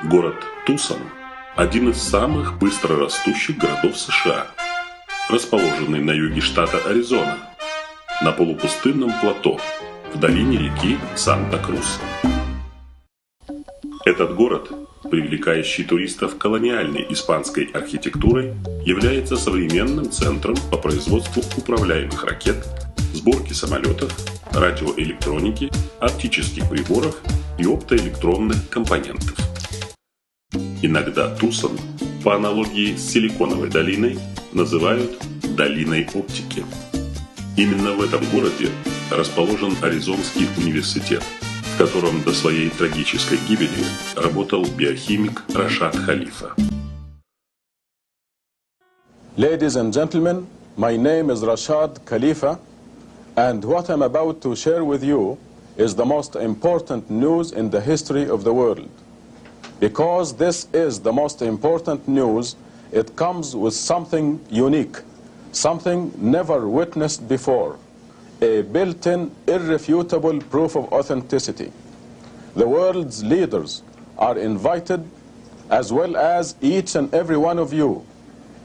Город Тусон – один из самых быстро растущих городов США, расположенный на юге штата Аризона, на полупустынном плато в долине реки Санта-Крус. Этот город, привлекающий туристов колониальной испанской архитектурой, является современным центром по производству управляемых ракет, сборке самолетов, радиоэлектроники, оптических приборов и оптоэлектронных компонентов. Иногда Тусон, по аналогии с Силиконовой долиной, называют долиной оптики. Именно в этом городе расположен Аризонский университет, в котором до своей трагической гибели работал биохимик Рашаду Халифе. Ladies and gentlemen, my name is Rashad Khalifa, and what I'm about to share with you is the most important news in the history of the world. Because this is the most important news, it comes with something unique, something never witnessed before, a built-in, irrefutable proof of authenticity. The world's leaders are invited, as well as each and every one of you,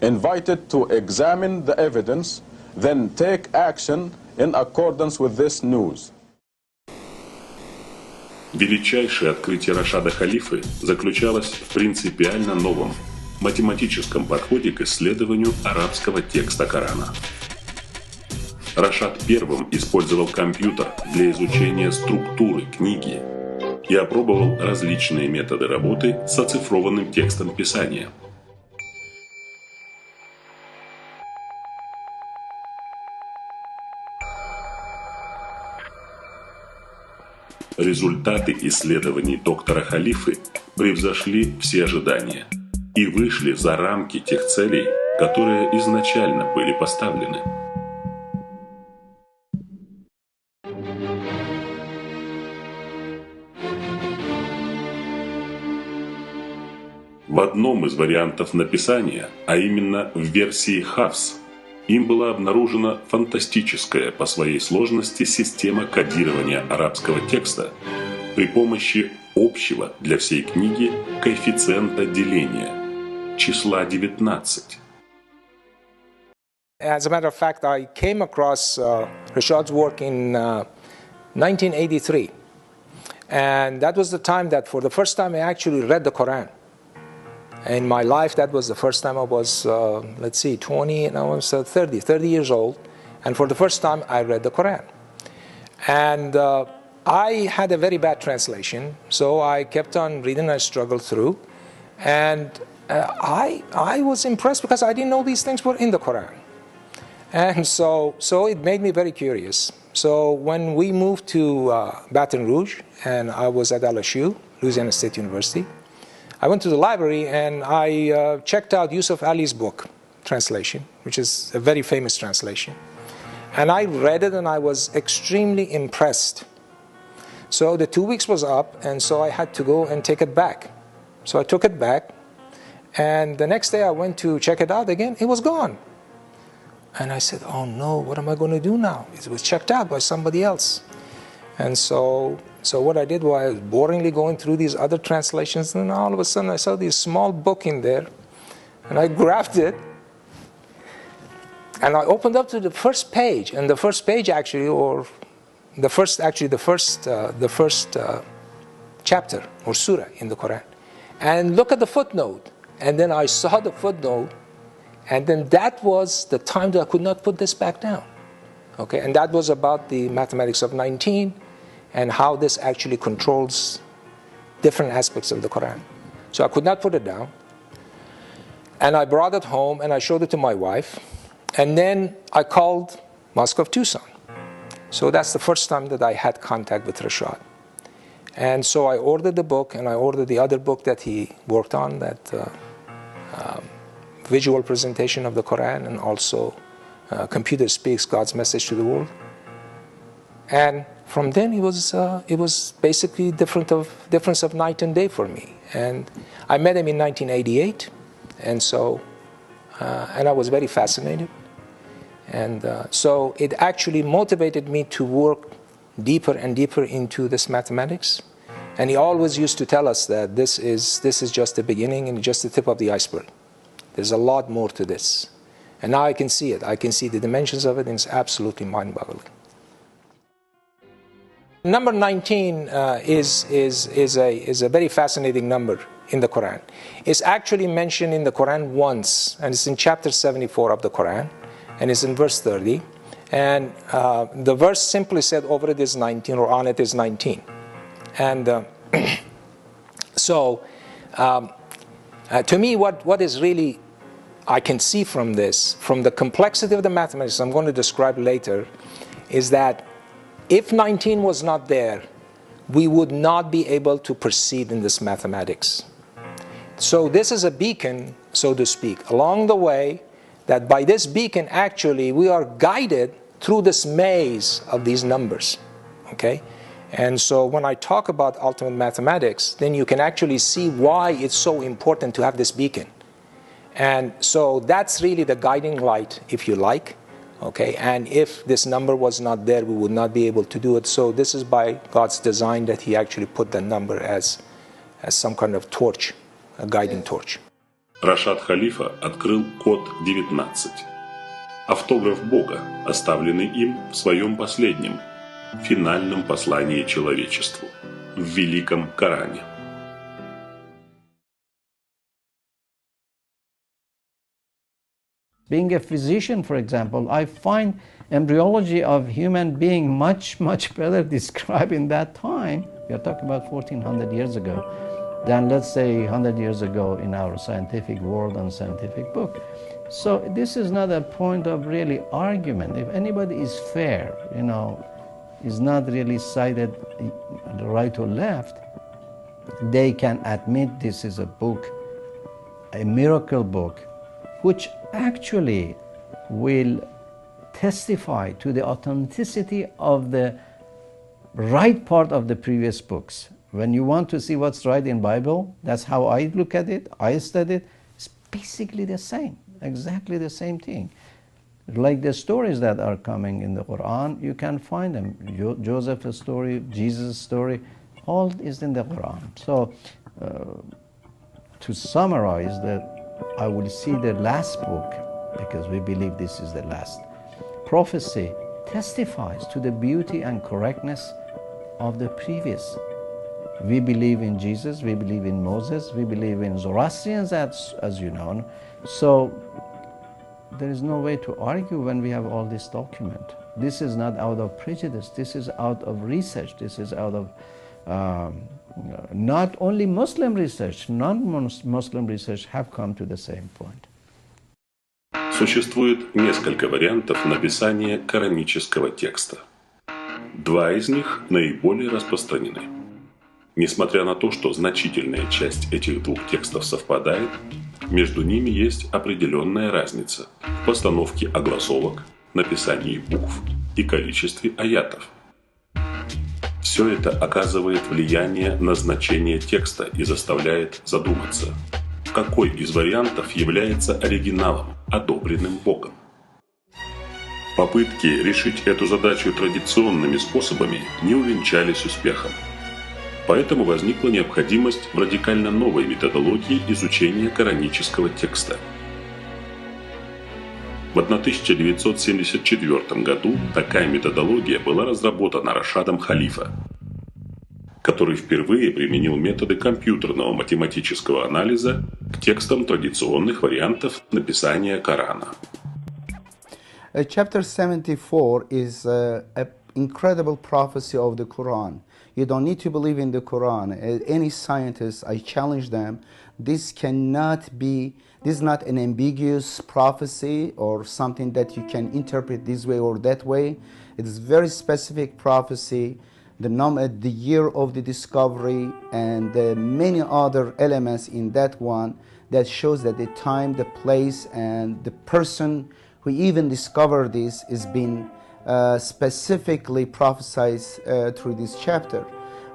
invited to examine the evidence, then take action in accordance with this news. Величайшее открытие Рашада Халифы заключалось в принципиально новом математическом подходе к исследованию арабского текста Корана. Рашад первым использовал компьютер для изучения структуры книги и опробовал различные методы работы с оцифрованным текстом Писания. Результаты исследований доктора Халифы превзошли все ожидания и вышли за рамки тех целей, которые изначально были поставлены. В одном из вариантов написания, а именно в версии Хафс, им была обнаружена фантастическая по своей сложности система кодирования арабского текста при помощи общего для всей книги коэффициента деления – числа 19. As a matter of fact, I came across Rashad's work in 1983. And that was the time that for the first time I actually read the Quran. In my life, that was the first time I was, 20, and I was 30 years old. And for the first time, I read the Quran. And I had a very bad translation, so I kept on reading, I struggled through. And I was impressed because I didn't know these things were in the Quran. And so it made me very curious. So when we moved to Baton Rouge, and I was at LSU, Louisiana State University, I went to the library and I checked out Yusuf Ali's book, translation, which is a very famous translation. And I read it and I was extremely impressed. So the 2 weeks was up, and so I had to go and take it back. So I took it back, and the next day I went to check it out again, it was gone. And I said, oh no, what am I going to do now? It was checked out by somebody else. And so what I did was boringly going through these other translations, and all of a sudden I saw this small book in there, and I grabbed it, and I opened up to the first page, and the first page actually, or the first chapter or surah in the Quran, and look at the footnote, and then I saw the footnote, and then that was the time that I could not put this back down. Okay, and that was about the mathematics of 19 and how this actually controls different aspects of the Quran. So I could not put it down. And I brought it home and I showed it to my wife. And then I called Mosque of Tucson. So that's the first time that I had contact with Rashad. And so I ordered the book, and I ordered the other book that he worked on, that visual presentation of the Quran, and also Computer Speaks God's Message to the World. And from then it was basically difference of night and day for me. And I met him in 1988, and so and I was very fascinated. And so it actually motivated me to work deeper and deeper into this mathematics. And he always used to tell us that this is just the beginning and just the tip of the iceberg. There's a lot more to this. And now I can see it. I can see the dimensions of it, and it's absolutely mind-boggling. Number 19 is a very fascinating number in the Quran. It's actually mentioned in the Quran once, and it's in chapter 74 of the Quran, and it's in verse 30. And the verse simply said over it is 19, or on it is 19. And so, to me, what is really, I can see from this, from the complexity of the mathematics I'm going to describe later, is that if 19 was not there, we would not be able to proceed in this mathematics. So this is a beacon, so to speak, along the way, that by this beacon, actually, we are guided through this maze of these numbers, okay? And so when I talk about ultimate mathematics, then you can actually see why it's so important to have this beacon. And so that's really the guiding light, if you like, okay? And if this number was not there, we would not be able to do it. So this is by God's design that He actually put the number as some kind of torch, a guiding torch. Рашад Халифа открыл код 19, автограф Бога, оставленный им в своем последнем, финальном послании человечеству, в Великом Коране. Being a physician, for example, I find embryology of human being much better described in that time. We are talking about 1400 years ago than, let's say, 100 years ago in our scientific world and scientific book. So this is not a point of really argument. If anybody is fair, is not really sided right or left, they can admit this is a book, a miracle book, which actually will testify to the authenticity of the right part of the previous books. When you want to see what's right in Bible, that's how I look at it, I study it, it's basically the same, exactly the same thing. Like the stories that are coming in the Quran, you can find them. Joseph's story, Jesus' story, all is in the Quran. So to summarize, I will see the last book, because we believe this is the last. Prophecy testifies to the beauty and correctness of the previous. We believe in Jesus, we believe in Moses, we believe in Zoroastrians, as you know. So there is no way to argue when we have all this document. This is not out of prejudice, this is out of research, this is out of not only Muslim research, non-Muslim research have come to the same point. Существует несколько вариантов написания коранического текста. Два из них наиболее распространены. Несмотря на то, что значительная часть этих двух текстов совпадает, между ними есть определенная разница в постановке огласовок, написании букв и количестве аятов. Все это оказывает влияние на значение текста и заставляет задуматься, какой из вариантов является оригиналом, одобренным Богом. Попытки решить эту задачу традиционными способами не увенчались успехом. Поэтому возникла необходимость в радикально новой методологии изучения коранического текста. В 1974 году такая методология была разработана Рашадом Халифе, который впервые применил методы компьютерного математического анализа к текстам традиционных вариантов написания Корана. Chapter 74 is an incredible prophecy of the Quran. You don't need to believe in the Quran. Any scientist, I challenge them, this is not an ambiguous prophecy or something that you can interpret this way or that way. It is very specific prophecy, the year of the discovery, and many other elements in that one that shows that the time, the place, and the person who even discovered this is being specifically prophesied through this chapter.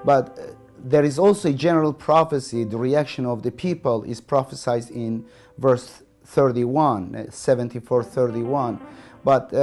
But there is also a general prophecy. The reaction of the people is prophesied in verse 31, 74:31. But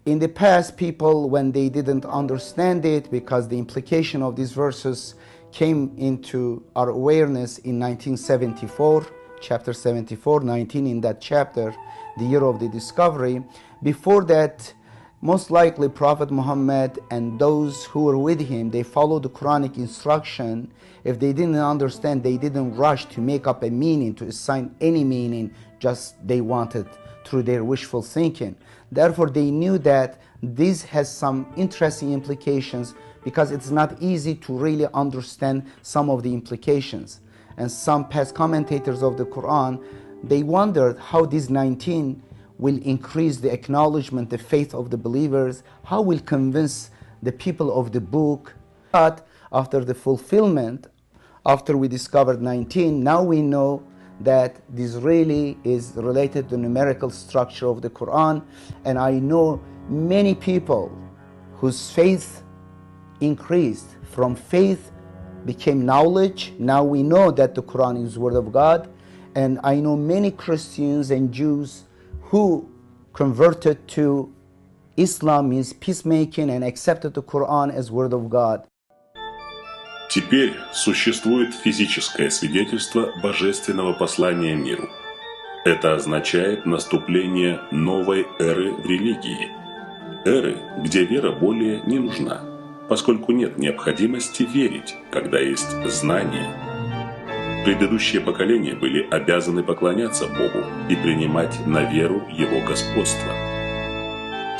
in the past, people, when they didn't understand it, because the implication of these verses came into our awareness in 1974, chapter 74, 19 in that chapter, the year of the discovery. Before that, most likely Prophet Muhammad and those who were with him, they followed the Quranic instruction. If they didn't understand, they didn't rush to make up a meaning, to assign any meaning, just they wanted through their wishful thinking. Therefore, they knew that this has some interesting implications because it's not easy to really understand some of the implications. And some past commentators of the Quran, they wondered how this 19 will increase the acknowledgement, the faith of the believers, how will convince the people of the book. But after the fulfillment, after we discovered 19, now we know that this really is related to the numerical structure of the Quran. And I know many people whose faith increased. From faith became knowledge. Now we know that the Quran is the Word of God. And I know many Christians and Jews who converted to Islam, means peacemaking, and accepted the Quran as Word of God. Теперь существует физическое свидетельство божественного послания миру. Это означает наступление новой эры в религии. Эры, где вера более не нужна, поскольку нет необходимости верить, когда есть знание. Предыдущие поколения были обязаны поклоняться Богу и принимать на веру Его господство.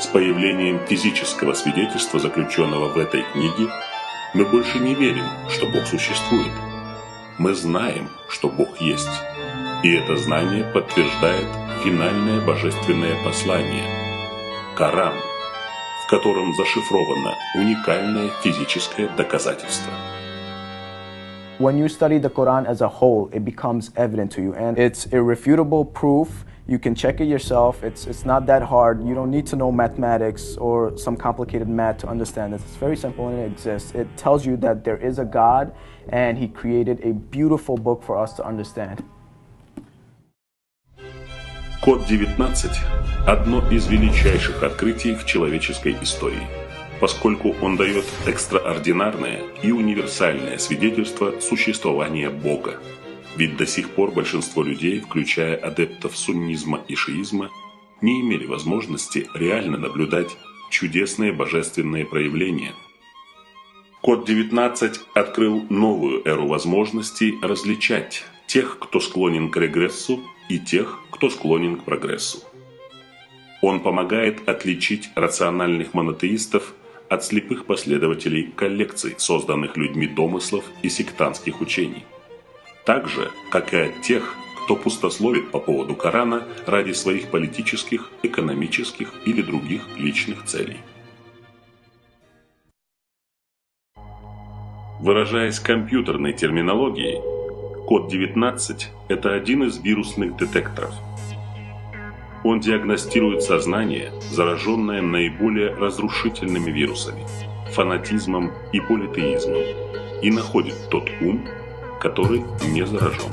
С появлением физического свидетельства, заключенного в этой книге, мы больше не верим, что Бог существует. Мы знаем, что Бог есть. И это знание подтверждает финальное божественное послание – Коран, в котором зашифровано уникальное физическое доказательство. When you study the Quran as a whole, it becomes evident to you, and it's irrefutable proof. You can check it yourself. It's not that hard. You don't need to know mathematics or some complicated math to understand this. It's very simple and it exists. It tells you that there is a God and He created a beautiful book for us to understand. Код 19 – одно из величайших открытий в человеческой истории, поскольку он дает экстраординарное и универсальное свидетельство существования Бога. Ведь до сих пор большинство людей, включая адептов суннизма и шиизма, не имели возможности реально наблюдать чудесные божественные проявления. Код 19 открыл новую эру возможностей различать тех, кто склонен к регрессу, и тех, кто склонен к прогрессу. Он помогает отличить рациональных монотеистов от слепых последователей коллекций, созданных людьми домыслов и сектантских учений. Так же, как и от тех, кто пустословит по поводу Корана ради своих политических, экономических или других личных целей. Выражаясь компьютерной терминологией, код 19 – это один из вирусных детекторов. Он диагностирует сознание, зараженное наиболее разрушительными вирусами, фанатизмом и политеизмом, и находит тот ум, который не заражен.